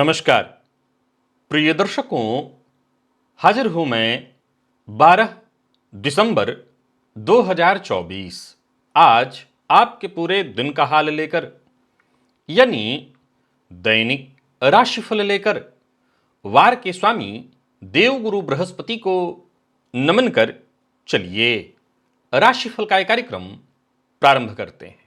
नमस्कार प्रिय दर्शकों, हाजिर हूं मैं 12 दिसंबर 2024 आज आपके पूरे दिन का हाल लेकर, यानी दैनिक राशिफल लेकर वार के स्वामी देवगुरु बृहस्पति को नमन कर चलिए राशिफल का एक कार्यक्रम प्रारंभ करते हैं।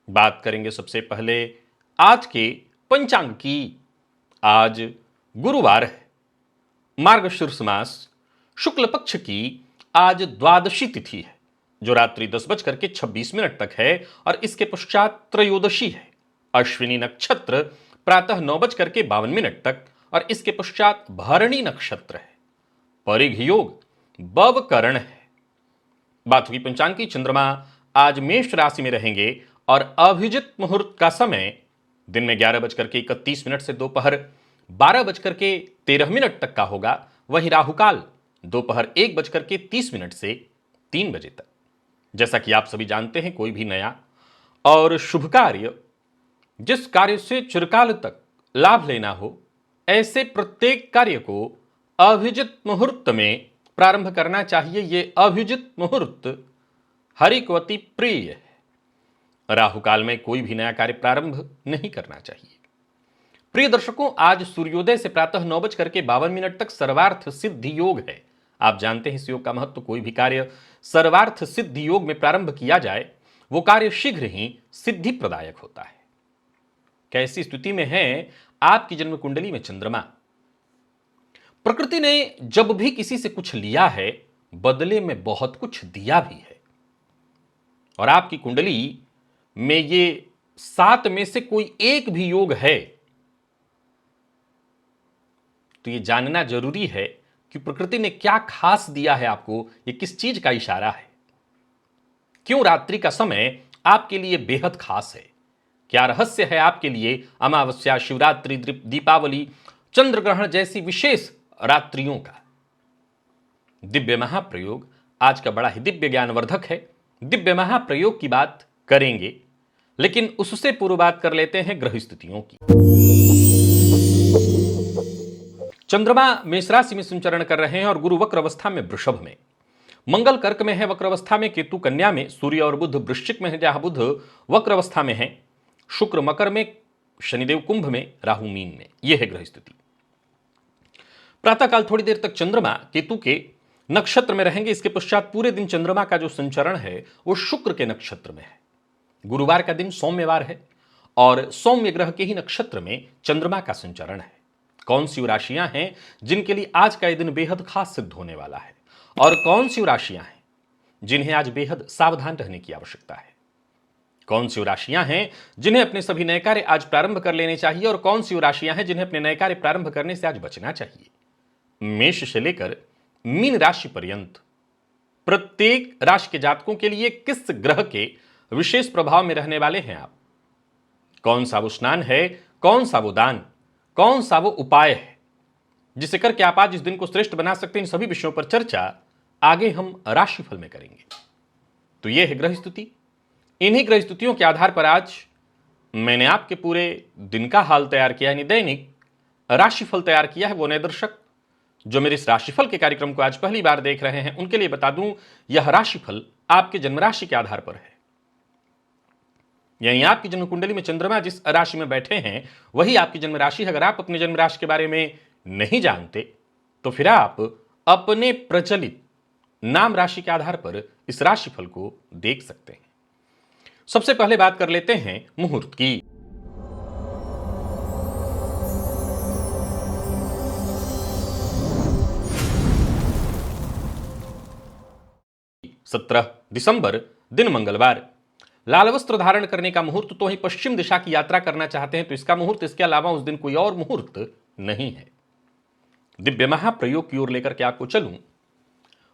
बात करेंगे सबसे पहले आज के पंचांग की। आज गुरुवार है, मार्गशीर्ष मास शुक्ल पक्ष की आज द्वादशी तिथि है जो रात्रि 10:26 तक है और इसके पश्चात त्रयोदशी है। अश्विनी नक्षत्र प्रातः 9:52 तक और इसके पश्चात भरणी नक्षत्र है। परिघ योग बवकरण है। बात हुई पंचांग की। चंद्रमा आज मेष राशि में रहेंगे और अभिजित मुहूर्त का समय दिन में 11:31 से दोपहर 12:13 तक का होगा। वहीं राहुकाल दोपहर 1:30 से 3 बजे तक। जैसा कि आप सभी जानते हैं, कोई भी नया और शुभ कार्य, जिस कार्य से चिरकाल तक लाभ लेना हो, ऐसे प्रत्येक कार्य को अभिजित मुहूर्त में प्रारंभ करना चाहिए। ये अभिजित मुहूर्त हरि को अति प्रिय है। राहुकाल में कोई भी नया कार्य प्रारंभ नहीं करना चाहिए। प्रिय दर्शकों, आज सूर्योदय से प्रातः 9:52 तक सर्वार्थ सिद्धि योग है। आप जानते हैं इस योग का महत्व। कोई भी कार्य सर्वार्थ सिद्धि योग में प्रारंभ किया जाए वो कार्य शीघ्र ही सिद्धि प्रदायक होता है। कैसी स्थिति में है आपकी जन्म कुंडली में चंद्रमा? प्रकृति ने जब भी किसी से कुछ लिया है, बदले में बहुत कुछ दिया भी है। और आपकी कुंडली में ये 7 में से कोई एक भी योग है तो ये जानना जरूरी है कि प्रकृति ने क्या खास दिया है आपको। ये किस चीज का इशारा है? क्यों रात्रि का समय आपके लिए बेहद खास है? क्या रहस्य है आपके लिए अमावस्या, शिवरात्रि, दीपावली, चंद्र ग्रहण जैसी विशेष रात्रियों का? दिव्य महाप्रयोग आज का बड़ा ही दिव्य ज्ञानवर्धक है। दिव्य महाप्रयोग की बात करेंगे, लेकिन उससे पूर्व बात कर लेते हैं ग्रह स्थितियों की। चंद्रमा मेष राशि में संचरण कर रहे हैं और गुरु वक्र अवस्था में वृषभ में, मंगल कर्क में है वक्र अवस्था में, केतु कन्या में, सूर्य और बुध वृश्चिक में है जहां बुध वक्र अवस्था में है, शुक्र मकर में, शनिदेव कुंभ में, राहु मीन में। यह है ग्रह स्थिति। प्रातःकाल थोड़ी देर तक चंद्रमा केतु के नक्षत्र में रहेंगे। इसके पश्चात पूरे दिन चंद्रमा का जो संचरण है वो शुक्र के नक्षत्र में है। गुरुवार का दिन सौम्यवार है और सौम्य ग्रह के ही नक्षत्र में चंद्रमा का संचरण है। कौन सी राशियां हैं जिनके लिए आज का यह दिन बेहद खास सिद्ध होने वाला है, और कौन सी राशियां हैं जिन्हें आज बेहद सावधान रहने की आवश्यकता है? कौन सी राशियां हैं जिन्हें अपने सभी नए कार्य आज प्रारंभ कर लेने चाहिए, और कौन सी राशियां हैं जिन्हें अपने नए कार्य प्रारंभ करने से आज बचना चाहिए? मेष से लेकर मीन राशि पर्यंत प्रत्येक राशि के जातकों के लिए किस ग्रह के विशेष प्रभाव में रहने वाले हैं आप? कौन सा वो स्नान है, कौन सा वो दान, कौन सा वो उपाय है जिसे करके आप आज इस दिन को श्रेष्ठ बना सकते हैं? इन सभी विषयों पर चर्चा आगे हम राशिफल में करेंगे। तो यह है ग्रह स्थिति। इन्हीं ग्रह स्थितियों के आधार पर आज मैंने आपके पूरे दिन का हाल तैयार किया, यानी दैनिक राशिफल तैयार किया है। वो नए दर्शक जो मेरे इस राशिफल के कार्यक्रम को आज पहली बार देख रहे हैं, उनके लिए बता दूं, यह राशिफल आपके जन्म राशि के आधार पर है। यानी आपकी जन्म कुंडली में चंद्रमा जिस राशि में बैठे हैं वही आपकी जन्म राशि है। अगर आप अपने जन्म राशि के बारे में नहीं जानते तो फिर आप अपने प्रचलित नाम राशि के आधार पर इस राशिफल को देख सकते हैं। सबसे पहले बात कर लेते हैं मुहूर्त की। 17 दिसंबर दिन मंगलवार। लाल वस्त्र धारण करने का मुहूर्त तो ही पश्चिम दिशा की यात्रा करना चाहते हैं तो इसका मुहूर्त, इसके अलावा उस दिन कोई और मुहूर्त नहीं है। दिव्य महाप्रयोग की ओर लेकर के आपको चलूं,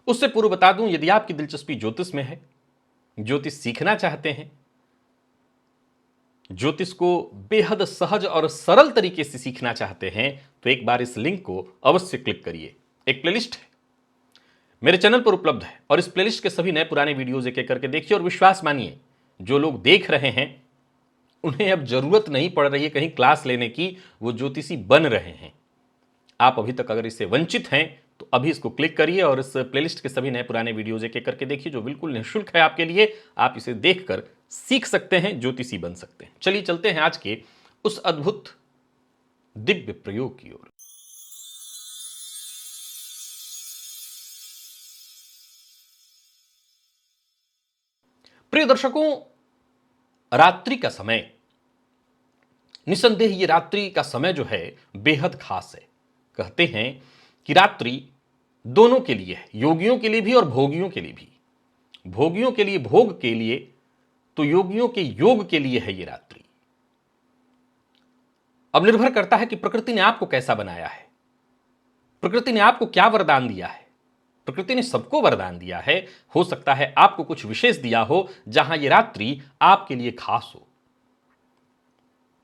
उससे पूर्व बता दूं, यदि आपकी दिलचस्पी ज्योतिष में है, ज्योतिष सीखना चाहते हैं, ज्योतिष को बेहद सहज और सरल तरीके से सीखना चाहते हैं, तो एक बार इस लिंक को अवश्य क्लिक करिए। एक प्लेलिस्ट है, मेरे चैनल पर उपलब्ध है, और इस प्लेलिस्ट के सभी नए पुराने वीडियोज एक एक करके देखिए। और विश्वास मानिए, जो लोग देख रहे हैं उन्हें अब जरूरत नहीं पड़ रही है कहीं क्लास लेने की, वो ज्योतिषी बन रहे हैं। आप अभी तक अगर इससे वंचित हैं तो अभी इसको क्लिक करिए और इस प्लेलिस्ट के सभी नए पुराने वीडियोज एक एक करके देखिए, जो बिल्कुल निःशुल्क है आपके लिए। आप इसे देखकर सीख सकते हैं, ज्योतिषी बन सकते हैं। चलिए चलते हैं आज के उस अद्भुत दिव्य प्रयोग की ओर। प्रिय दर्शकों, रात्रि का समय, निसंदेह ये रात्रि का समय जो है बेहद खास है। कहते हैं कि रात्रि दोनों के लिए है, योगियों के लिए भी और भोगियों के लिए भी। भोगियों के लिए भोग के लिए, तो योगियों के योग के लिए है ये रात्रि। अब निर्भर करता है कि प्रकृति ने आपको कैसा बनाया है, प्रकृति ने आपको क्या वरदान दिया है। प्रकृति ने सबको वरदान दिया है, हो सकता है आपको कुछ विशेष दिया हो जहां ये रात्रि आपके लिए खास हो।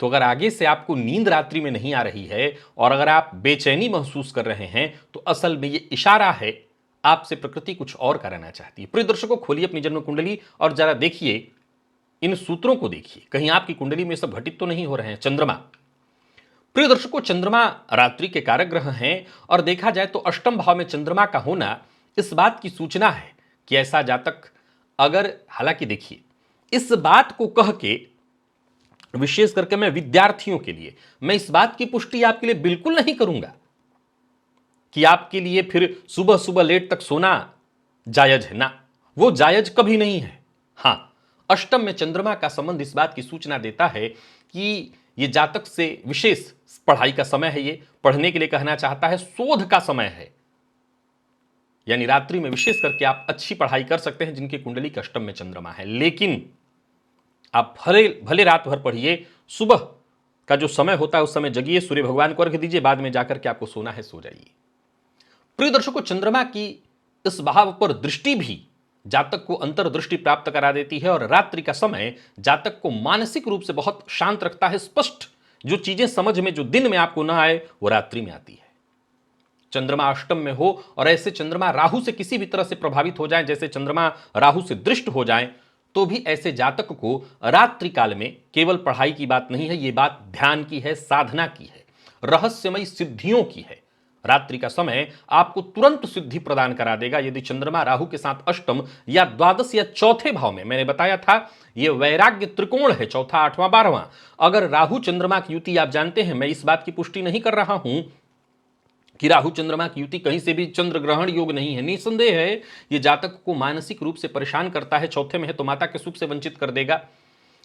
तो अगर आगे से आपको नींद रात्रि में नहीं आ रही है और अगर आप बेचैनी महसूस कर रहे हैं, तो असल में ये इशारा है, आपसे प्रकृति कुछ और कराना चाहती है। प्रिय दर्शकों, खोलिए अपनी जन्म कुंडली और जरा देखिए, इन सूत्रों को देखिए, कहीं आपकी कुंडली में सब घटित तो नहीं हो रहे हैं। चंद्रमा, प्रिय दर्शकों, चंद्रमा रात्रि के कारक ग्रह हैं, और देखा जाए तो अष्टम भाव में चंद्रमा का होना इस बात की सूचना है कि ऐसा जातक अगर, हालांकि देखिए, इस बात को कह के, विशेष करके मैं विद्यार्थियों के लिए, मैं इस बात की पुष्टि आपके लिए बिल्कुल नहीं करूंगा कि आपके लिए फिर सुबह सुबह लेट तक सोना जायज है ना, वो जायज कभी नहीं है। हां, अष्टम में चंद्रमा का संबंध इस बात की सूचना देता है कि ये जातक से विशेष पढ़ाई का समय है, ये पढ़ने के लिए कहना चाहता है, शोध का समय है। यानी रात्रि में विशेष करके आप अच्छी पढ़ाई कर सकते हैं जिनकी कुंडली के अष्टम में चंद्रमा है। लेकिन आप भले भले रात भर पढ़िए, सुबह का जो समय होता है उस समय जगिए, सूर्य भगवान को अर्घ्य दीजिए, बाद में जाकर के आपको सोना है, सो जाइए। प्रिय दर्शकों, चंद्रमा की इस भाव पर दृष्टि भी जातक को अंतर्दृष्टि प्राप्त करा देती है, और रात्रि का समय जातक को मानसिक रूप से बहुत शांत रखता है। स्पष्ट जो चीजें समझ में, जो दिन में आपको ना आए, वो रात्रि में आती है। चंद्रमा अष्टम में हो और ऐसे चंद्रमा राहु से किसी भी तरह से प्रभावित हो जाए, जैसे चंद्रमा राहु से दृष्ट हो जाए, तो भी ऐसे जातक को रात्रि काल में केवल पढ़ाई की बात नहीं है, यह बात ध्यान की है, साधना की है, रहस्यमयी सिद्धियों की है। रात्रि का समय आपको तुरंत सिद्धि प्रदान करा देगा यदि चंद्रमा राहु के साथ अष्टम या द्वादश या चौथे भाव में, मैंने बताया था यह वैराग्य त्रिकोण है, चौथा, आठवां, बारहवां। अगर राहु चंद्रमा की युति, आप जानते हैं मैं इस बात की पुष्टि नहीं कर रहा हूं कि राहु चंद्रमा की युति कहीं से भी चंद्र ग्रहण योग नहीं है। निसंदेह है यह जातक को मानसिक रूप से परेशान करता है। चौथे में है तो माता के सुख से वंचित कर देगा,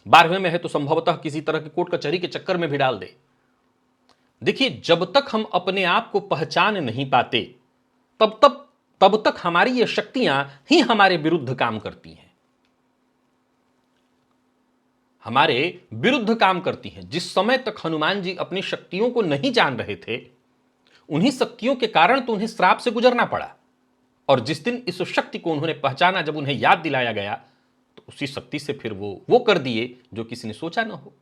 12वें में है तो संभवतः किसी तरह के कोर्ट कचहरी के चक्कर में भी डाल दे। देखिए, जब तक हम अपने आप को पहचान नहीं पाते तब तक हमारी ये शक्तियां ही हमारे विरुद्ध काम करती हैं, हमारे विरुद्ध काम करती हैं। जिस समय तक हनुमान जी अपनी शक्तियों को नहीं जान रहे थे, उन्हीं शक्तियों के कारण तो उन्हें श्राप से गुजरना पड़ा, और जिस दिन इस शक्ति को उन्होंने पहचाना, जब उन्हें याद दिलाया गया, तो उसी शक्ति से फिर वो कर दिए जो किसी ने सोचा ना हो।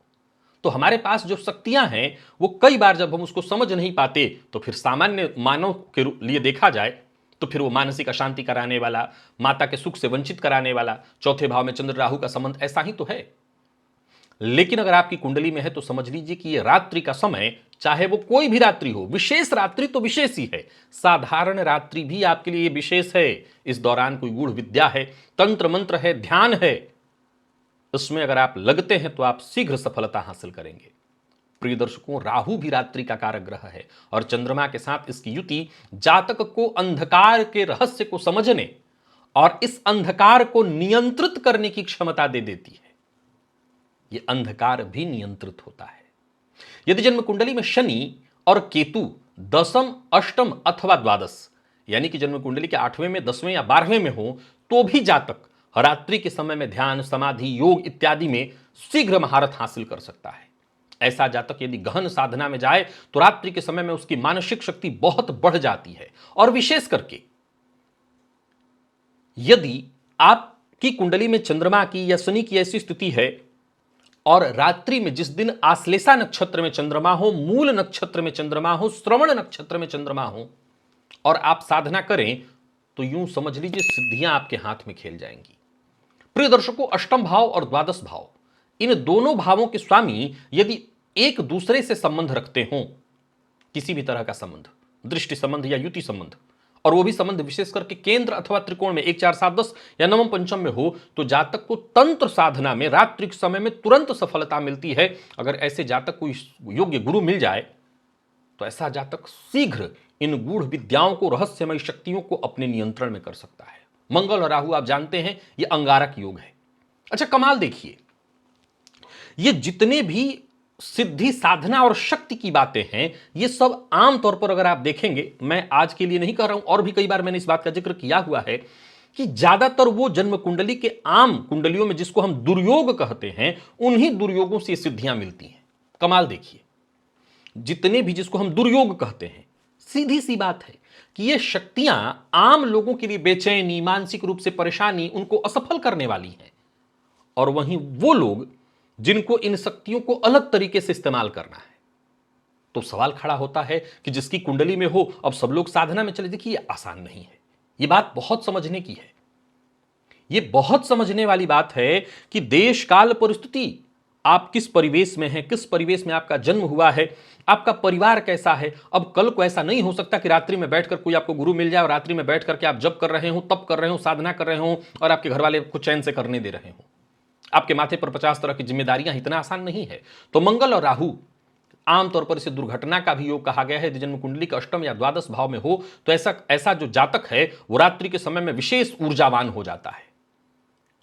तो हमारे पास जो शक्तियां हैं, वो कई बार जब हम उसको समझ नहीं पाते, तो फिर सामान्य मानव के लिए देखा जाए तो फिर वो मानसिक अशांति कराने वाला, माता के सुख से वंचित कराने वाला, चौथे भाव में चंद्र राहु का संबंध ऐसा ही तो है। लेकिन अगर आपकी कुंडली में है तो समझ लीजिए कि ये रात्रि का समय, चाहे वो कोई भी रात्रि हो, विशेष रात्रि तो विशेष ही है, साधारण रात्रि भी आपके लिए विशेष है। इस दौरान कोई गूढ़ विद्या है, तंत्र मंत्र है, ध्यान है, इसमें अगर आप लगते हैं तो आप शीघ्र सफलता हासिल करेंगे। प्रिय दर्शकों, राहु भी रात्रि का कारक ग्रह है, और चंद्रमा के साथ इसकी युति जातक को अंधकार के रहस्य को समझने और इस अंधकार को नियंत्रित करने की क्षमता दे देती है। यह अंधकार भी नियंत्रित होता है यदि जन्म कुंडली में शनि और केतु दशम, अष्टम अथवा द्वादश, यानी कि जन्म कुंडली के 8वें में, 10वें या 12वें में हो, तो भी जातक रात्रि के समय में ध्यान, समाधि, योग इत्यादि में शीघ्र महारत हासिल कर सकता है। ऐसा जातक यदि गहन साधना में जाए तो रात्रि के समय में उसकी मानसिक शक्ति बहुत बढ़ जाती है। और विशेष करके यदि आपकी कुंडली में चंद्रमा की या शनि की ऐसी स्थिति है और रात्रि में जिस दिन आश्लेषा नक्षत्र में चंद्रमा हो, मूल नक्षत्र में चंद्रमा हो, श्रवण नक्षत्र में चंद्रमा हो और आप साधना करें तो यूं समझ लीजिए सिद्धियां आपके हाथ में खेल जाएंगी। प्रिय दर्शकों, अष्टम भाव और द्वादश भाव, इन दोनों भावों के स्वामी यदि एक दूसरे से संबंध रखते हों, किसी भी तरह का संबंध, दृष्टि संबंध या युति संबंध, और वो भी संबंध विशेष करके केंद्र अथवा त्रिकोण में 1 4 7 10 या नवम पंचम में हो, तो जातक को तंत्र साधना में रात्रि के समय में तुरंत सफलता मिलती है। अगर ऐसे जातक को योग्य गुरु मिल जाए तो ऐसा जातक शीघ्र इन गूढ़ विद्याओं को, रहस्यमय शक्तियों को अपने नियंत्रण में कर सकता है। मंगल और राहु आप जानते हैं ये अंगारक योग है। अच्छा, कमाल देखिए, ये जितने भी सिद्धि, साधना और शक्ति की बातें हैं, ये सब आमतौर पर अगर आप देखेंगे, मैं आज के लिए नहीं कह रहा हूं, और भी कई बार मैंने इस बात का जिक्र किया हुआ है कि ज्यादातर वो जन्म कुंडली के आम कुंडलियों में जिसको हम दुर्योग कहते हैं, उन्हीं दुर्योगों से ये सिद्धियां मिलती हैं। कमाल देखिए, जितने भी जिसको हम दुर्योग कहते हैं, सीधी सी बात है कि ये शक्तियां आम लोगों के लिए बेचैनी, मानसिक रूप से परेशानी, उनको असफल करने वाली हैं। और वहीं वो लोग जिनको इन शक्तियों को अलग तरीके से इस्तेमाल करना है, तो सवाल खड़ा होता है कि जिसकी कुंडली में हो, अब सब लोग साधना में चले। देखिए, ये आसान नहीं है, ये बात बहुत समझने की है, ये बहुत समझने वाली बात है कि देश काल परिस्थिति, आप किस परिवेश में हैं, किस परिवेश में आपका जन्म हुआ है, आपका परिवार कैसा है। अब कल को ऐसा नहीं हो सकता कि रात्रि में बैठकर कोई आपको गुरु मिल जाए और रात्रि में बैठ करके आप जप कर रहे हो, तप कर रहे हो, साधना कर रहे हो और आपके घर वाले को चैन से करने दे रहे हो। आपके माथे पर 50 तरह की जिम्मेदारियां, इतना आसान नहीं है। तो मंगल और राहु, आमतौर पर इसे दुर्घटना का भी योग कहा गया है। यदि जन्म कुंडली का अष्टम या द्वादश भाव में हो तो ऐसा जो जातक है वो रात्रि के समय में विशेष ऊर्जावान हो जाता है।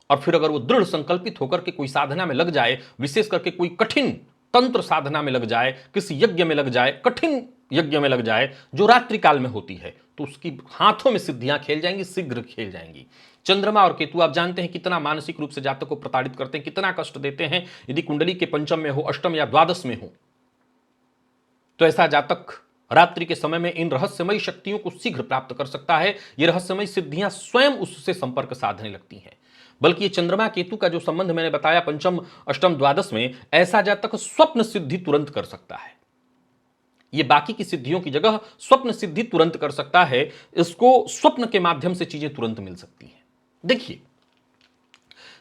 और फिर अगर वो दृढ़ संकल्पित होकर के कोई साधना में लग जाए, विशेष करके कोई कठिन तंत्र साधना में लग जाए, किसी यज्ञ में लग जाए, कठिन यज्ञ में लग जाए जो रात्रि काल में होती है, तो उसकी हाथों में सिद्धियां खेल जाएंगी, शीघ्र खेल जाएंगी। चंद्रमा और केतु आप जानते हैं कितना मानसिक रूप से जातक को प्रताड़ित करते हैं, कितना कष्ट देते हैं। यदि कुंडली के पंचम में हो, अष्टम या द्वादश में हो, तो ऐसा जातक रात्रि के समय में इन रहस्यमयी शक्तियों को शीघ्र प्राप्त कर सकता है। ये रहस्यमयी सिद्धियां स्वयं उससे संपर्क साधने लगती हैं। बल्कि ये चंद्रमा केतु का जो संबंध मैंने बताया पंचम, अष्टम, द्वादश में, ऐसा जातक स्वप्न सिद्धि तुरंत कर सकता है। ये बाकी की सिद्धियों की जगह स्वप्न सिद्धि तुरंत कर सकता है। इसको स्वप्न के माध्यम से चीजें तुरंत मिल सकती हैं। देखिए,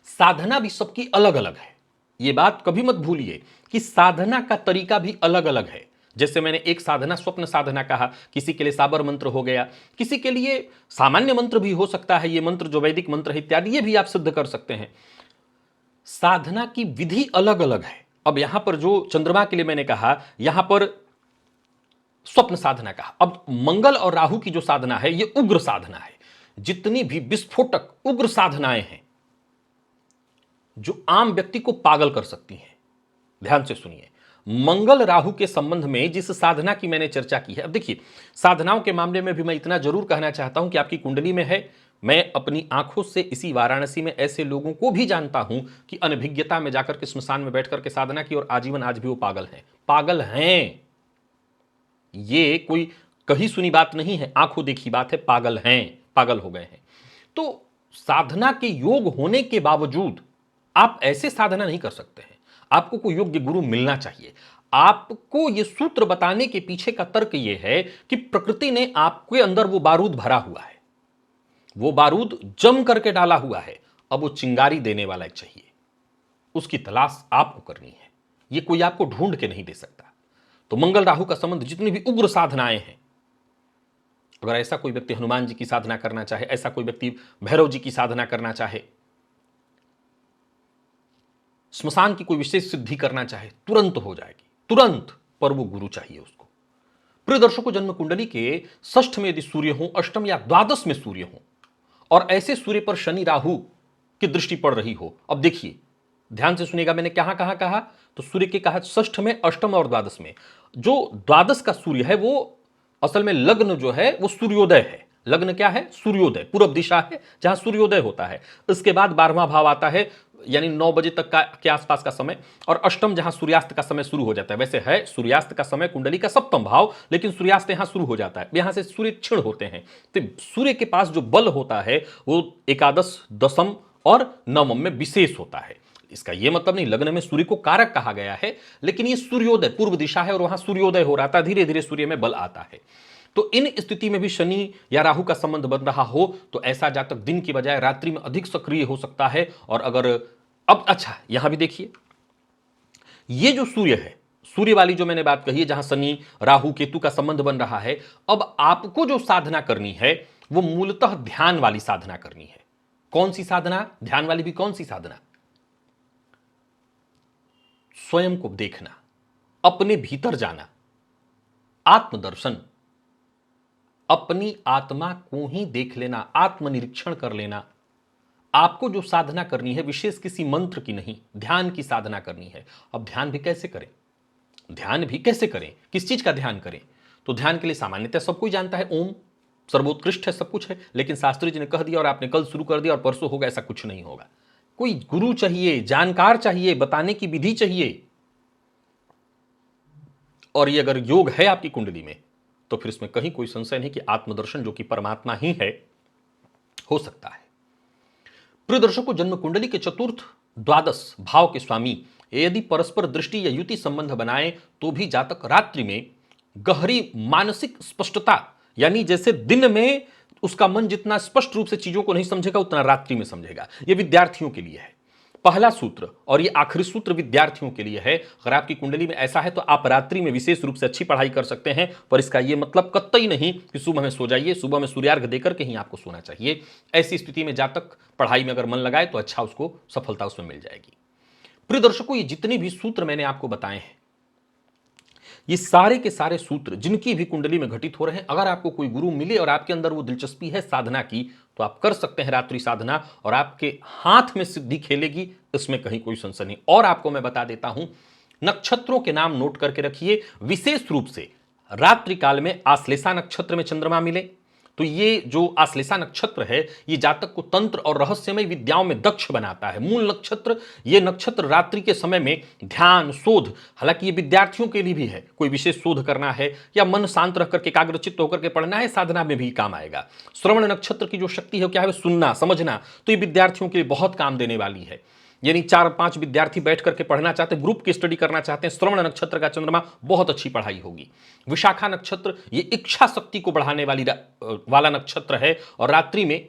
साधना भी सबकी अलग अलग है। यह बात कभी मत भूलिए कि साधना का तरीका भी अलग अलग है। जैसे मैंने एक साधना स्वप्न साधना कहा, किसी के लिए साबर मंत्र हो गया, किसी के लिए सामान्य मंत्र भी हो सकता है, ये मंत्र जो वैदिक मंत्र है इत्यादि, ये भी आप सिद्ध कर सकते हैं। साधना की विधि अलग अलग है। अब यहां पर जो चंद्रमा के लिए मैंने कहा, यहां पर स्वप्न साधना कहा। अब मंगल और राहु की जो साधना है ये उग्र साधना है। जितनी भी विस्फोटक उग्र साधनाएं हैं जो आम व्यक्ति को पागल कर सकती हैं, ध्यान से सुनिए। मंगल राहु के संबंध में जिस साधना की मैंने चर्चा की है, अब देखिए, साधनाओं के मामले में भी मैं इतना जरूर कहना चाहता हूं कि आपकी कुंडली में है। मैं अपनी आंखों से इसी वाराणसी में ऐसे लोगों को भी जानता हूं कि अनभिज्ञता में जाकर के स्मशान में बैठकर के साधना की और आजीवन आज भी वो पागल हैं। पागल हैं, ये कोई कही सुनी बात नहीं है, आंखों देखी बात है। पागल हैं, पागल हो गए हैं। तो साधना के योग होने के बावजूद आप ऐसे साधना नहीं कर सकते हैं। आपको कोई योग्य गुरु मिलना चाहिए। आपको यह सूत्र बताने के पीछे का तर्क यह है कि प्रकृति ने आपके अंदर वो बारूद भरा हुआ है, वो बारूद जम करके डाला हुआ है। अब वो चिंगारी देने वाला चाहिए, उसकी तलाश आपको करनी है। ये कोई आपको ढूंढ के नहीं दे सकता। तो मंगल राहु का संबंध, जितनी भी उग्र साधनाएं हैं, अगर ऐसा कोई व्यक्ति हनुमान जी की साधना करना चाहे, ऐसा कोई व्यक्ति भैरव जी की साधना करना चाहे, स्मशान की कोई विशेष सिद्धि करना चाहे, तुरंत हो जाएगी, तुरंत। पर वो गुरु चाहिए उसको। प्रिय दर्शकों, जन्म कुंडली के षष्ठ में यदि सूर्य हो, अष्टम या द्वादश में सूर्य हो, और ऐसे सूर्य पर शनि राहु की दृष्टि पड़ रही हो। अब देखिए, ध्यान से सुनिएगा, मैंने कहां कहा, तो सूर्य के कहा षष्ठ में, अष्टम और द्वादश में। जो द्वादश का सूर्य है वो असल में लग्न जो है वो सूर्योदय है। लग्न क्या है? सूर्योदय, पूर्व दिशा है जहां सूर्योदय होता है। इसके बाद 12वां भाव आता है, यानी 9 बजे तक का के आसपास का समय, और अष्टम जहां सूर्यास्त का समय शुरू हो जाता है। वैसे है सूर्यास्त का समय कुंडली का सप्तम भाव, लेकिन सूर्यास्त यहां शुरू हो जाता है, यहां से सूर्य क्षीण होते हैं। तो सूर्य के पास जो बल होता है वो एकादश, दशम और नवम में विशेष होता है। इसका यह मतलब नहीं लग्न में सूर्य को कारक कहा गया है, लेकिन ये सूर्योदय पूर्व दिशा है और वहां सूर्योदय हो रहा था, धीरे धीरे सूर्य में बल आता है। तो इन स्थिति में भी शनि या राहु का संबंध बन रहा हो तो ऐसा जातक दिन की बजाय रात्रि में अधिक सक्रिय हो सकता है। और अगर अब अच्छा यहां भी देखिए, ये जो सूर्य है, सूर्य वाली जो मैंने बात कही है जहां शनि राहु केतु का संबंध बन रहा है, अब आपको जो साधना करनी है वो मूलतः ध्यान वाली साधना करनी है। कौन सी साधना? ध्यान वाली भी कौन सी साधना? स्वयं को देखना, अपने भीतर जाना, आत्मदर्शन, अपनी आत्मा को ही देख लेना, आत्मनिरीक्षण कर लेना। आपको जो साधना करनी है विशेष किसी मंत्र की नहीं, ध्यान की साधना करनी है। अब ध्यान भी कैसे करें? ध्यान भी कैसे करें? किस चीज का ध्यान करें? तो ध्यान के लिए सामान्यतः सब कोई जानता है, ओम सर्वोत्कृष्ट है, सब कुछ है। लेकिन शास्त्री जी ने कह दिया और आपने कल शुरू कर दिया और परसों होगा, ऐसा कुछ नहीं होगा। कोई गुरु चाहिए, जानकार चाहिए, बताने की विधि चाहिए। और ये अगर योग है आपकी कुंडली में तो फिर इसमें कहीं कोई संशय नहीं कि आत्मदर्शन जो कि परमात्मा ही है हो सकता है। प्रिय दर्शकों, जन्म कुंडली के चतुर्थ द्वादश भाव के स्वामी यदि परस्पर दृष्टि या युति संबंध बनाए तो भी जातक रात्रि में गहरी मानसिक स्पष्टता, यानी जैसे दिन में उसका मन जितना स्पष्ट रूप से चीजों को नहीं समझेगा उतना रात्रि में समझेगा। यह विद्यार्थियों के लिए है पहला सूत्र, और ये आखिरी सूत्र विद्यार्थियों के लिए है। अगर आपकी कुंडली में ऐसा है तो आप रात्रि में विशेष रूप से अच्छी पढ़ाई कर सकते हैं, पर इसका यह मतलब कतई नहीं कि सुबह में सो जाइए। सुबह में सूर्यार्घ देकर के ही आपको सोना चाहिए। ऐसी स्थिति में जातक पढ़ाई में अगर मन लगाए तो अच्छा उसको सफलता उसमें मिल जाएगी। प्रिय दर्शकों, ये जितने भी सूत्र मैंने आपको बताए हैं, ये सारे के सारे सूत्र जिनकी भी कुंडली में घटित हो रहे हैं, अगर आपको कोई गुरु मिले और आपके अंदर वो दिलचस्पी है साधना की तो आप कर सकते हैं रात्रि साधना, और आपके हाथ में सिद्धि खेलेगी, इसमें कहीं कोई संशय नहीं। और आपको मैं बता देता हूं, नक्षत्रों के नाम नोट करके रखिए। विशेष रूप से रात्रि काल में आश्लेषा नक्षत्र में चंद्रमा मिले तो ये जो आश्लेषा नक्षत्र है ये जातक को तंत्र और रहस्यमय विद्याओं में दक्ष बनाता है। मूल नक्षत्र, ये नक्षत्र रात्रि के समय में ध्यान, शोध, हालांकि ये विद्यार्थियों के लिए भी है, कोई विशेष शोध करना है या मन शांत रख करके एकाग्रचित्त होकर के पढ़ना है, साधना में भी काम आएगा। श्रवण नक्षत्र की जो शक्ति है क्या है? सुनना, समझना, तो ये विद्यार्थियों के लिए बहुत काम देने वाली है। यानी 4-5 विद्यार्थी बैठ करके पढ़ना चाहते हैं, ग्रुप की स्टडी करना चाहते हैं, श्रवण नक्षत्र का चंद्रमा, बहुत अच्छी पढ़ाई होगी। विशाखा नक्षत्र ये इच्छा शक्ति को बढ़ाने वाला नक्षत्र है, और रात्रि में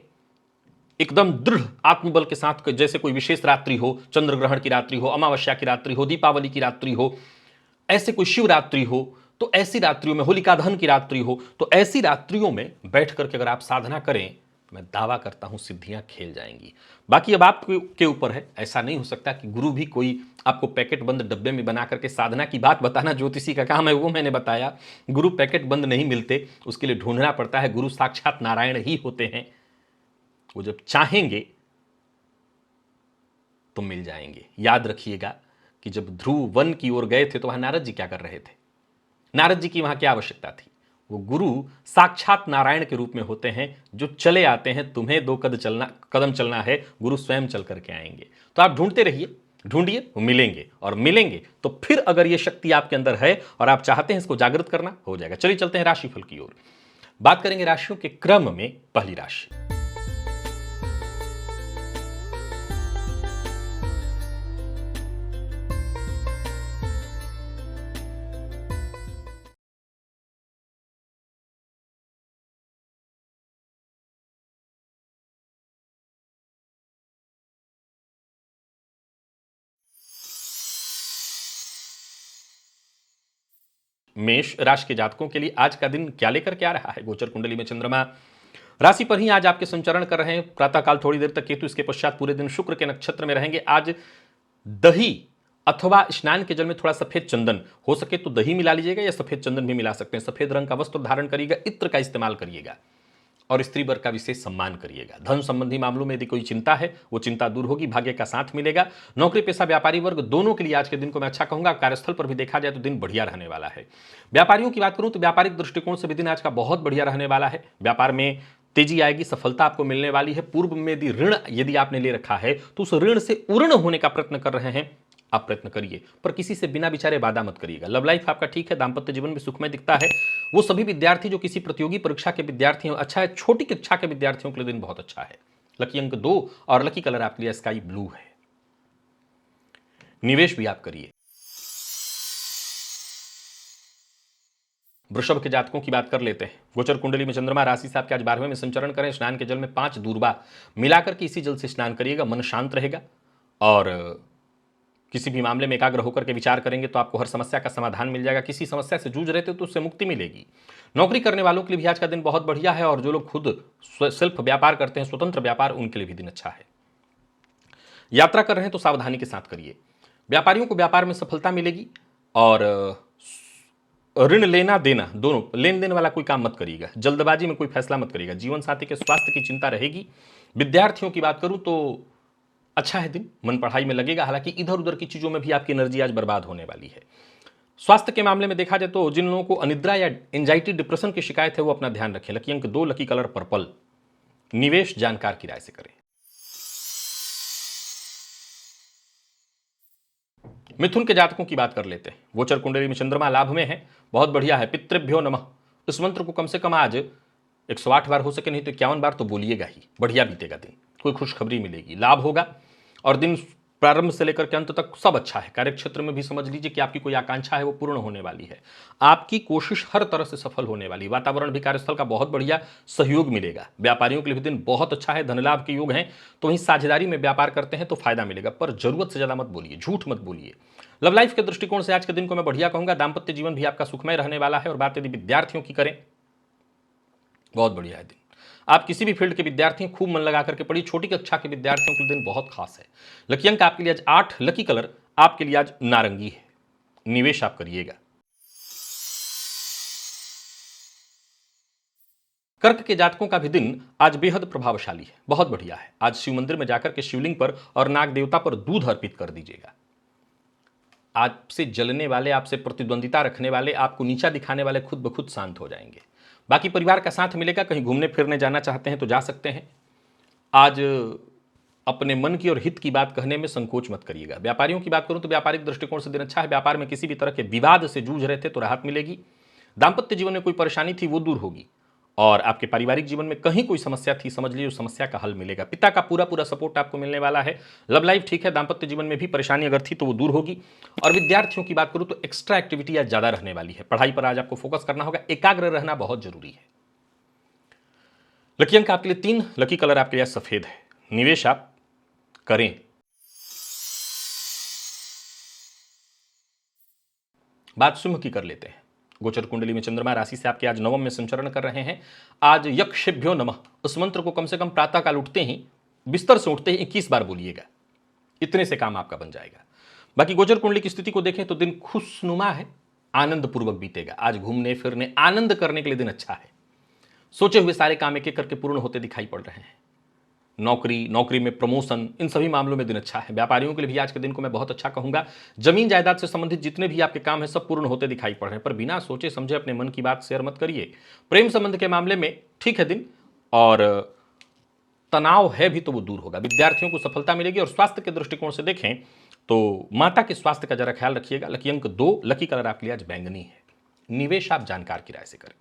एकदम दृढ़ आत्मबल के साथ, जैसे कोई विशेष रात्रि हो, चंद्र ग्रहण की रात्रि हो, अमावस्या की रात्रि हो, दीपावली की रात्रि हो, ऐसे कोई शिवरात्रि हो, तो ऐसी रात्रियों में, होलिका दहन की रात्रि हो, तो ऐसी रात्रियों में बैठ करके अगर आप साधना करें, मैं दावा करता हूं सिद्धियां खेल जाएंगी। बाकी अब आपके ऊपर है, ऐसा नहीं हो सकता कि गुरु भी कोई आपको पैकेट बंद डब्बे में बना करके साधना की बात बताना ज्योतिषी का काम है, वो मैंने बताया। गुरु पैकेट बंद नहीं मिलते, उसके लिए ढूंढना पड़ता है। गुरु साक्षात नारायण ही होते हैं, वो जब चाहेंगे तो मिल जाएंगे। याद रखिएगा कि जब ध्रुव वन की ओर गए थे तो वहां नारद जी क्या कर रहे थे? नारद जी की वहां क्या आवश्यकता थी? वो गुरु साक्षात नारायण के रूप में होते हैं, जो चले आते हैं। तुम्हें 2 कदम चलना है, गुरु स्वयं चल करके आएंगे। तो आप ढूंढते रहिए, ढूंढिए, वो मिलेंगे, और मिलेंगे तो फिर अगर ये शक्ति आपके अंदर है और आप चाहते हैं इसको जागृत करना, हो जाएगा। चलिए चलते हैं राशिफल की ओर। बात करेंगे राशियों के क्रम में। पहली राशि मेष राशि के जातकों के लिए आज का दिन क्या लेकर के आ रहा है? गोचर कुंडली में चंद्रमा राशि पर ही आज आपके संचरण कर रहे हैं। प्रातःकाल थोड़ी देर तक केतु, इसके पश्चात पूरे दिन शुक्र के नक्षत्र में रहेंगे। आज दही अथवा स्नान के जल में थोड़ा सफेद चंदन, हो सके तो दही मिला लीजिएगा या सफेद चंदन भी मिला सकते हैं। सफेद रंग का वस्त्र धारण करिएगा, इत्र का इस्तेमाल करिएगा, और स्त्री वर्ग का विशेष सम्मान करिएगा। धन संबंधी मामलों में यदि कोई चिंता है वो चिंता दूर होगी, भाग्य का साथ मिलेगा। नौकरी पेशा व्यापारी वर्ग दोनों के लिए आज के दिन को मैं अच्छा कहूंगा। कार्यस्थल पर भी देखा जाए तो दिन बढ़िया रहने वाला है। व्यापारियों की बात करूं तो व्यापारिक दृष्टिकोण से भी दिन आज का बहुत बढ़िया रहने वाला है। व्यापार में तेजी आएगी, सफलता आपको मिलने वाली है। पूर्व में यदि ऋण यदि आपने ले रखा है तो उस ऋण से उऋण होने का प्रयत्न कर रहे हैं, आप प्रयत्न करिए, पर किसी से बिना विचारे वादा मत करिएगा। लव लाइफ आपका ठीक है, दाम्पत्य जीवन भी सुखमय दिखता है। वो सभी विद्यार्थी जो किसी प्रतियोगी परीक्षा के विद्यार्थी हैं अच्छा है, छोटी कक्षा के विद्यार्थियों के लिए दिन बहुत अच्छा है। लकी अंक 2 और लकी कलर आपके लिए स्काई ब्लू है। निवेश भी आप करिए। वृषभ के जातकों की बात कर लेते हैं। गोचर कुंडली में चंद्रमा राशि से आपके आज 12वें में संचरण करें। स्नान के जल में 5 दूर्बा मिलाकर के इसी जल से स्नान करिएगा, मन शांत रहेगा और किसी भी मामले में एकाग्र होकर के विचार करेंगे तो आपको हर समस्या का समाधान मिल जाएगा। किसी समस्या से जूझ रहे थे तो उससे मुक्ति मिलेगी। नौकरी करने वालों के लिए भी आज का दिन बहुत बढ़िया है और जो लोग खुद सेल्फ व्यापार करते हैं, स्वतंत्र व्यापार, उनके लिए भी दिन अच्छा है। यात्रा कर रहे हैं तो सावधानी के साथ करिए। व्यापारियों को व्यापार में सफलता मिलेगी और ऋण लेना देना दोनों, लेन देन वाला कोई काम मत करिएगा, जल्दबाजी में कोई फैसला मत करिएगा। जीवन साथी के स्वास्थ्य की चिंता रहेगी। विद्यार्थियों की बात करूं तो अच्छा है दिन, मन पढ़ाई में लगेगा। हालांकि इधर उधर की चीजों में भी आपकी एनर्जी आज बर्बाद होने वाली है। स्वास्थ्य के मामले में देखा जाए तो जिन लोगों को अनिद्रा या एंजाइटी डिप्रेशन की शिकायत है वो अपना ध्यान रखें। लकी अंक 2, लकी कलर पर्पल। निवेश जानकार की राय से करें। मिथुन के जातकों की बात कर लेते हैं। गोचर कुंडली में चंद्रमा लाभ में है, बहुत बढ़िया है। पितृभ्यो नमः, इस मंत्र को कम से कम आज 108 बार, हो सके नहीं तो 51 बार तो बोलिएगा ही। बढ़िया बीतेगा दिन, कोई खुशखबरी मिलेगी, लाभ होगा और दिन प्रारंभ से लेकर के अंत तक सब अच्छा है। कार्यक्षेत्र में भी समझ लीजिए कि आपकी कोई आकांक्षा है वो पूर्ण होने वाली है। आपकी कोशिश हर तरह से सफल होने वाली। वातावरण भी कार्यस्थल का बहुत बढ़िया सहयोग मिलेगा। व्यापारियों के लिए भी दिन बहुत अच्छा है, धन लाभ के योग हैं। तो वहीं साझेदारी में व्यापार करते हैं तो फायदा मिलेगा, पर जरूरत से ज्यादा मत बोलिए, झूठ मत बोलिए। लव लाइफ के दृष्टिकोण से आज के दिन को मैं बढ़िया कहूंगा। दाम्पत्य जीवन भी आपका सुखमय रहने वाला है। और बात यदि विद्यार्थियों की करें, बहुत बढ़िया है दिन। आप किसी भी फील्ड के विद्यार्थी खूब मन लगा करके पढ़िए। छोटी कक्षा के विद्यार्थियों के लिए दिन बहुत खास है। लकी अंक आपके लिए आज 8, लकी कलर आपके लिए आज नारंगी है। निवेश आप करिएगा। कर्क के जातकों का भी दिन आज बेहद प्रभावशाली है, बहुत बढ़िया है। आज शिव मंदिर में जाकर के शिवलिंग पर और नाग देवता पर दूध अर्पित कर दीजिएगा। आपसे जलने वाले, आपसे प्रतिद्वंदिता रखने वाले, आपको नीचा दिखाने वाले खुद ब खुद शांत हो जाएंगे। बाकी परिवार का साथ मिलेगा। कहीं घूमने फिरने जाना चाहते हैं तो जा सकते हैं। आज अपने मन की और हित की बात कहने में संकोच मत करिएगा। व्यापारियों की बात करूं तो व्यापारिक दृष्टिकोण से दिन अच्छा है। व्यापार में किसी भी तरह के विवाद से जूझ रहे थे तो राहत मिलेगी। दाम्पत्य जीवन में कोई परेशानी थी वो दूर होगी और आपके पारिवारिक जीवन में कहीं कोई समस्या थी, समझ लीजिए उस समस्या का हल मिलेगा। पिता का पूरा पूरा सपोर्ट आपको मिलने वाला है। लव लाइफ ठीक है, दाम्पत्य जीवन में भी परेशानी अगर थी तो वो दूर होगी। और विद्यार्थियों की बात करूं तो एक्स्ट्रा एक्टिविटी आज ज्यादा रहने वाली है। पढ़ाई पर आज आपको फोकस करना होगा, एकाग्र रहना बहुत जरूरी है। लकी अंक आपके लिए 3, लकी कलर आपके लिए सफेद है। निवेश आप करें। बात सिंह की कर लेते हैं। गोचर कुंडली में चंद्रमा राशि से आपके आज 9वें में संचरण कर रहे हैं। आज यक्षेभ्यो नमः, इस मंत्र को कम से कम प्रातःकाल उठते ही, बिस्तर से उठते ही 21 बार बोलिएगा। इतने से काम आपका बन जाएगा। बाकी गोचर कुंडली की स्थिति को देखें तो दिन खुशनुमा है, आनंद पूर्वक बीतेगा। आज घूमने फिरने, आनंद करने के लिए दिन अच्छा है। सोचे हुए सारे काम एक एक करके पूर्ण होते दिखाई पड़ रहे हैं। नौकरी में प्रमोशन, इन सभी मामलों में दिन अच्छा है। व्यापारियों के लिए भी आज के दिन को मैं बहुत अच्छा कहूंगा। जमीन जायदाद से संबंधित जितने भी आपके काम हैं सब पूर्ण होते दिखाई पड़ रहे हैं, पर बिना सोचे समझे अपने मन की बात शेयर मत करिए। प्रेम संबंध के मामले में ठीक है दिन, और तनाव है भी तो वो दूर होगा। विद्यार्थियों को सफलता मिलेगी। और स्वास्थ्य के दृष्टिकोण से देखें तो माता के स्वास्थ्य का जरा ख्याल रखिएगा। लकी अंक 2, लकी कलर आपके लिए आज बैंगनी है। निवेश आप जानकार की राय से करें।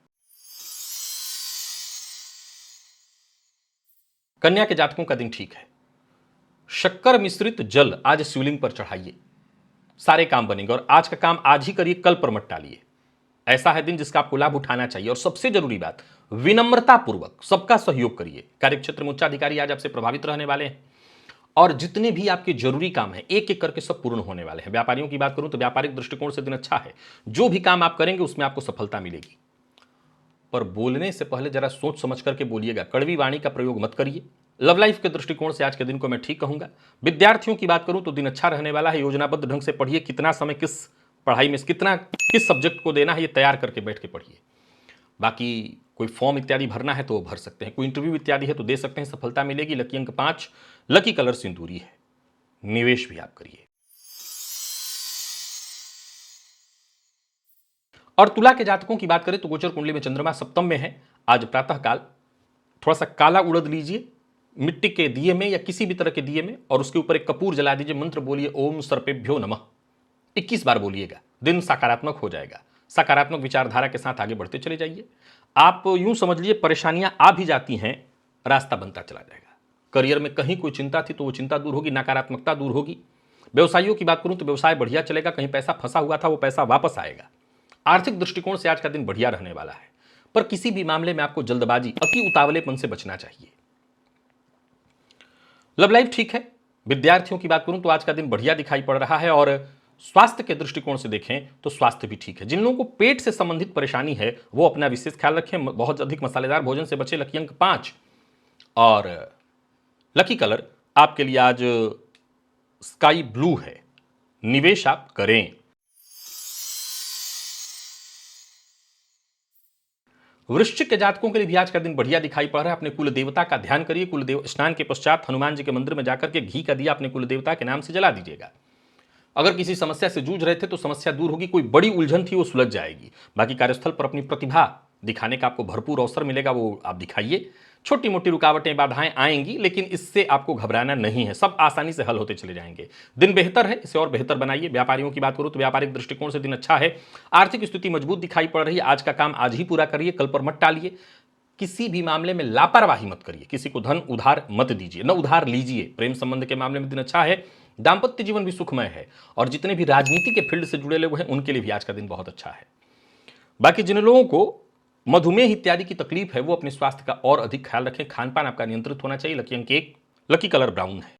कन्या के जातकों का दिन ठीक है। शक्कर मिश्रित जल आज शिवलिंग पर चढ़ाइए, सारे काम बनेंगे। और आज का काम आज ही करिए, कल पर मत टालिए। ऐसा है दिन जिसका आपको लाभ उठाना चाहिए। और सबसे जरूरी बात, विनम्रता पूर्वक सबका सहयोग करिए। कार्यक्षेत्र में उच्चाधिकारी आज आपसे प्रभावित रहने वाले हैं और जितने भी आपके जरूरी काम हैं एक एक करके सब पूर्ण होने वाले हैं। व्यापारियों की बात करूं तो व्यापारिक दृष्टिकोण से दिन अच्छा है। जो भी काम आप करेंगे उसमें आपको सफलता मिलेगी, पर बोलने से पहले जरा सोच समझ करके बोलिएगा। कड़वी वाणी का प्रयोग मत करिए। लव लाइफ के दृष्टिकोण से आज के दिन को मैं ठीक कहूंगा। विद्यार्थियों की बात करूं तो दिन अच्छा रहने वाला है। योजनाबद्ध ढंग से पढ़िए। कितना समय किस पढ़ाई में, किस सब्जेक्ट को देना है, ये तैयार करके बैठ के पढ़िए। बाकी कोई फॉर्म इत्यादि भरना है तो वो भर सकते हैं। कोई इंटरव्यू इत्यादि है तो दे सकते हैं, सफलता मिलेगी। लकी अंक 5, लकी कलर सिंदूरी है। निवेश भी आप करिए। और तुला के जातकों की बात करें तो गोचर कुंडली में चंद्रमा सप्तम में है। आज प्रातःकाल थोड़ा सा काला उड़द लीजिए मिट्टी के दिए में या किसी भी तरह के दिए में, और उसके ऊपर एक कपूर जला दीजिए, मंत्र बोलिए ओम सर्पेभ्यो नमः, 21 बार बोलिएगा। दिन सकारात्मक हो जाएगा। सकारात्मक विचारधारा के साथ आगे बढ़ते चले जाइए। आप यूं समझ लीजिए परेशानियां आ भी जाती हैं, रास्ता बनता चला जाएगा। करियर में कहीं कोई चिंता थी तो वो चिंता दूर होगी, नकारात्मकता दूर होगी। व्यवसायियों की बात करूं तो व्यवसाय बढ़िया चलेगा, कहीं पैसा फंसा हुआ था वो पैसा वापस आएगा। आर्थिक दृष्टिकोण से आज का दिन बढ़िया रहने वाला है, पर किसी भी मामले में आपको जल्दबाजी, अति उतावलेपन से बचना चाहिए। लव लाइफ ठीक है। विद्यार्थियों की बात करूं तो आज का दिन बढ़िया दिखाई पड़ रहा है, और स्वास्थ्य के दृष्टिकोण से देखें तो स्वास्थ्य भी ठीक है। जिन लोगों को पेट से संबंधित परेशानी है वो अपना विशेष ख्याल रखें, बहुत अधिक मसालेदार भोजन से बचे। लकी अंक 5 और लकी कलर आपके लिए आज स्काई ब्लू है। निवेश आप करें। वृश्चिक के जातकों के लिए भी आज का दिन बढ़िया दिखाई पड़ रहा है। अपने कुल देवता का ध्यान करिए। कुल देव स्नान के पश्चात हनुमान जी के मंदिर में जाकर के घी का दिया अपने कुल देवता के नाम से जला दीजिएगा। अगर किसी समस्या से जूझ रहे थे तो समस्या दूर होगी, कोई बड़ी उलझन थी वो सुलझ जाएगी। बाकी कार्यस्थल पर अपनी प्रतिभा दिखाने का आपको भरपूर अवसर मिलेगा, वो आप दिखाइए। छोटी मोटी रुकावटें बाधाएं आएंगी, लेकिन इससे आपको घबराना नहीं है, सब आसानी से हल होते चले जाएंगे। दिन बेहतर है, इसे और बेहतर बनाइए। व्यापारियों की बात करूं तो व्यापारिक दृष्टिकोण से दिन अच्छा है। आर्थिक स्थिति मजबूत दिखाई पड़ रही है। आज का काम आज ही पूरा करिए, कल पर मत टालिए। किसी भी मामले में लापरवाही मत करिए, किसी को धन उधार मत दीजिए, न उधार लीजिए। प्रेम संबंध के मामले में दिन अच्छा है। दांपत्य जीवन भी सुखमय है, और जितने भी राजनीति के फील्ड से जुड़े लोग हैं उनके लिए भी आज का दिन बहुत अच्छा है। बाकी जिन लोगों को मधुमेह इत्यादि की तकलीफ है वो अपने स्वास्थ्य का और अधिक ख्याल रखें। खान पान आपका नियंत्रित होना चाहिए। लकी अंक 1, लकी कलर ब्राउन है।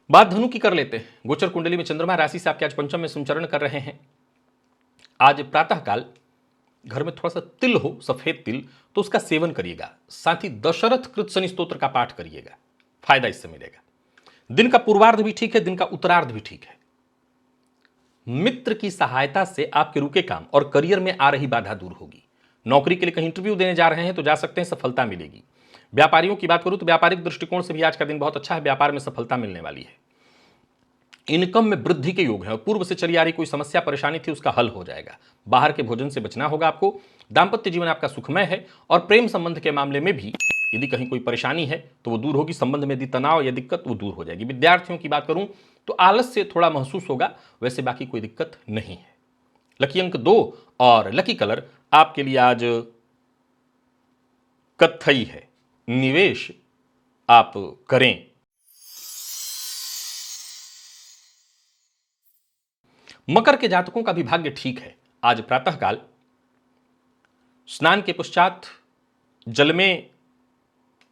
बात धनु की कर लेते हैं। गोचर कुंडली में चंद्रमा राशि से आपके आज पंचम में संचरण कर रहे हैं। आज प्रातःकाल घर में थोड़ा सा तिल हो, सफेद तिल, तो उसका सेवन करिएगा। साथ ही दशरथ कृत शनि स्तोत्र का पाठ करिएगा, फायदा इससे मिलेगा। दिन का पूर्वार्ध भी ठीक है, दिन का उत्तरार्ध भी ठीक है। मित्र की सहायता से आपके रुके काम और करियर में आ रही बाधा दूर होगी। नौकरी के लिए कहीं इंटरव्यू देने जा रहे हैं तो जा सकते हैं, सफलता मिलेगी। व्यापारियों की बात करूं तो व्यापारिक दृष्टिकोण से भी आज का दिन बहुत अच्छा है। व्यापार में सफलता मिलने वाली है। इनकम में वृद्धि के योग है, और पूर्व से चली आ रही कोई समस्या परेशानी थी उसका हल हो जाएगा। बाहर के भोजन से बचना होगा आपको। दांपत्य जीवन आपका सुखमय है, और प्रेम संबंध के मामले में भी यदि कहीं कोई परेशानी है तो वो दूर होगी। संबंध में यदि तनाव या दिक्कत वो दूर हो जाएगी। विद्यार्थियों की बात करूं तो आलस से थोड़ा महसूस होगा, वैसे बाकी कोई दिक्कत नहीं है। लकी अंक 2 और लकी कलर आपके लिए आज कत्थई है। निवेश आप करें। मकर के जातकों का भी भाग्य ठीक है। आज प्रातःकाल स्नान के पश्चात जल में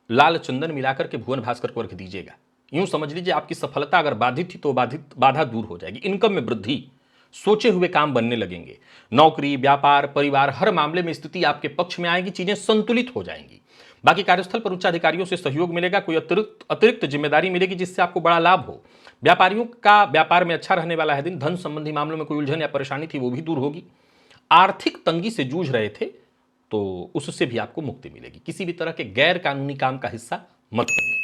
लाल चंदन मिलाकर के भुवन भास्कर को अर्घ्य दीजिएगा। यूं समझ लीजिए आपकी सफलता अगर बाधित थी तो बाधा दूर हो जाएगी। इनकम में वृद्धि, सोचे हुए काम बनने लगेंगे। नौकरी, व्यापार, परिवार, हर मामले में स्थिति आपके पक्ष में आएगी, चीजें संतुलित हो जाएंगी। बाकी कार्यस्थल पर उच्च अधिकारियों से सहयोग मिलेगा। कोई अतिरिक्त जिम्मेदारी मिलेगी जिससे आपको बड़ा लाभ हो। व्यापारियों का व्यापार में अच्छा रहने वाला है दिन। धन संबंधी मामलों में कोई उलझन या परेशानी थी वो भी दूर होगी। आर्थिक तंगी से जूझ रहे थे तो उससे भी आपको मुक्ति मिलेगी। किसी भी तरह के गैर कानूनी काम का हिस्सा मत बनिए।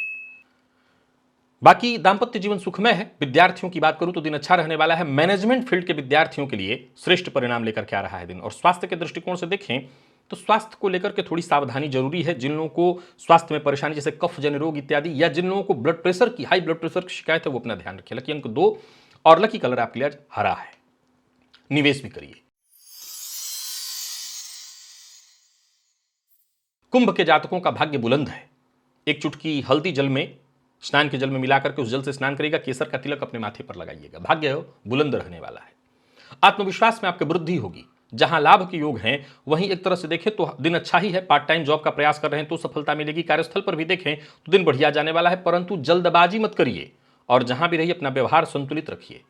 बाकी दांपत्य जीवन सुखमय है। विद्यार्थियों की बात करूं तो दिन अच्छा रहने वाला है। मैनेजमेंट फील्ड के विद्यार्थियों के लिए श्रेष्ठ परिणाम लेकर के आ रहा है दिन। और स्वास्थ्य के दृष्टिकोण से देखें तो स्वास्थ्य को लेकर के थोड़ी सावधानी जरूरी है। जिन लोगों को स्वास्थ्य में परेशानी जैसे कफ जन्य रोग इत्यादि, या जिन लोगों को ब्लड प्रेशर की, हाई ब्लड प्रेशर की शिकायत है, वो अपना ध्यान रखिए। लकी अंक 2 और लकी कलर आपके लिए आज हरा है। निवेश भी करिए। कुंभ के जातकों का भाग्य बुलंद है। एक चुटकी हल्दी जल में, स्नान के जल में मिलाकर के उस जल से स्नान करिएगा। केसर का तिलक अपने माथे पर लगाइएगा। भाग्य बुलंद रहने वाला है। आत्मविश्वास में आपकी वृद्धि होगी। जहां लाभ के योग हैं वहीं एक तरह से देखें तो दिन अच्छा ही है। पार्ट टाइम जॉब का प्रयास कर रहे हैं तो सफलता मिलेगी। कार्यस्थल पर भी देखें तो दिन बढ़िया जाने वाला है, परंतु जल्दबाजी मत करिए, और जहां भी रहिए अपना व्यवहार संतुलित रखिए।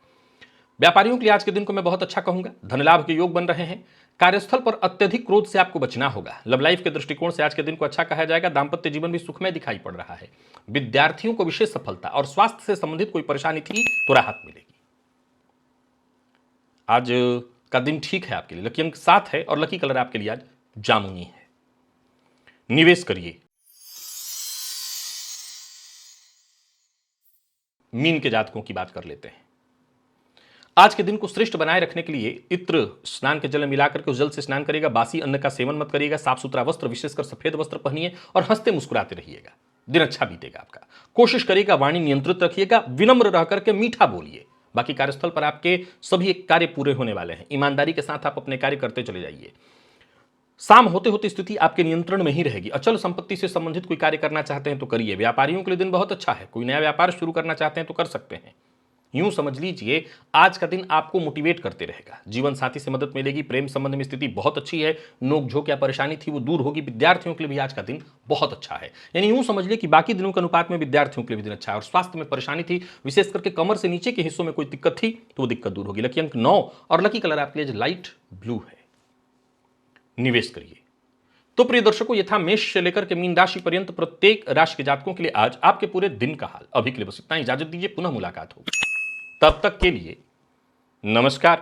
व्यापारियों के लिए आज के दिन को मैं बहुत अच्छा कहूंगा। धन लाभ के योग बन रहे हैं। कार्यस्थल पर अत्यधिक क्रोध से आपको बचना होगा। लव लाइफ के दृष्टिकोण से आज के दिन को अच्छा कहा जाएगा। दांपत्य जीवन भी सुखमय दिखाई पड़ रहा है। विद्यार्थियों को विशेष सफलता, और स्वास्थ्य से संबंधित कोई परेशानी थी तो राहत मिलेगी। आज का दिन ठीक है आपके लिए। लकी अंक 7 है और लकी कलर आपके लिए आज जामुनी है। निवेश करिए। मीन के जातकों की बात कर लेते हैं। आज के दिन को श्रेष्ठ बनाए रखने के लिए इत्र स्नान के जल में मिलाकर के उस जल से स्नान करिएगा। बासी अन्न का सेवन मत करिएगा। साफ सुथरा वस्त्र, विशेषकर सफेद वस्त्र पहनिए और हंसते मुस्कुराते रहिएगा। दिन अच्छा बीतेगा आपका। कोशिश करिएगा वाणी नियंत्रित रखिएगा, विनम्र रह करके मीठा बोलिए। बाकी कार्यस्थल पर आपके सभी कार्य पूरे होने वाले हैं। ईमानदारी के साथ आप अपने कार्य करते चले जाइए। शाम होते होते स्थिति आपके नियंत्रण में ही रहेगी। अचल संपत्ति से संबंधित कोई कार्य करना चाहते हैं तो करिए। व्यापारियों के लिए दिन बहुत अच्छा है। कोई नया व्यापार शुरू करना चाहते हैं तो कर सकते हैं। यूं समझ लीजिए आज का दिन आपको मोटिवेट करते रहेगा। जीवन साथी से मदद मिलेगी। प्रेम संबंध में स्थिति बहुत अच्छी है। नोक झोंक या परेशानी थी वो दूर होगी। विद्यार्थियों के लिए भी आज का दिन बहुत अच्छा है। यानी यूं समझ लीजिए कि बाकी दिनों के अनुपात में विद्यार्थियों के लिए भी दिन अच्छा है। और स्वास्थ्य में परेशानी थी, विशेष करके कमर से नीचे के हिस्सों में कोई दिक्कत थी तो वो दिक्कत दूर होगी। लकी अंक 9 और लकी कलर आपके लिए लाइट ब्लू है। निवेश करिए। तो प्रिय दर्शकों, ये था मेष से लेकर के मीन राशि पर्यंत प्रत्येक राशि के जातकों के लिए आज आपके पूरे दिन का हाल। अभी के लिए बस इतना ही। इजाजत दीजिए, पुनः मुलाकात होगी। तब तक के लिए नमस्कार।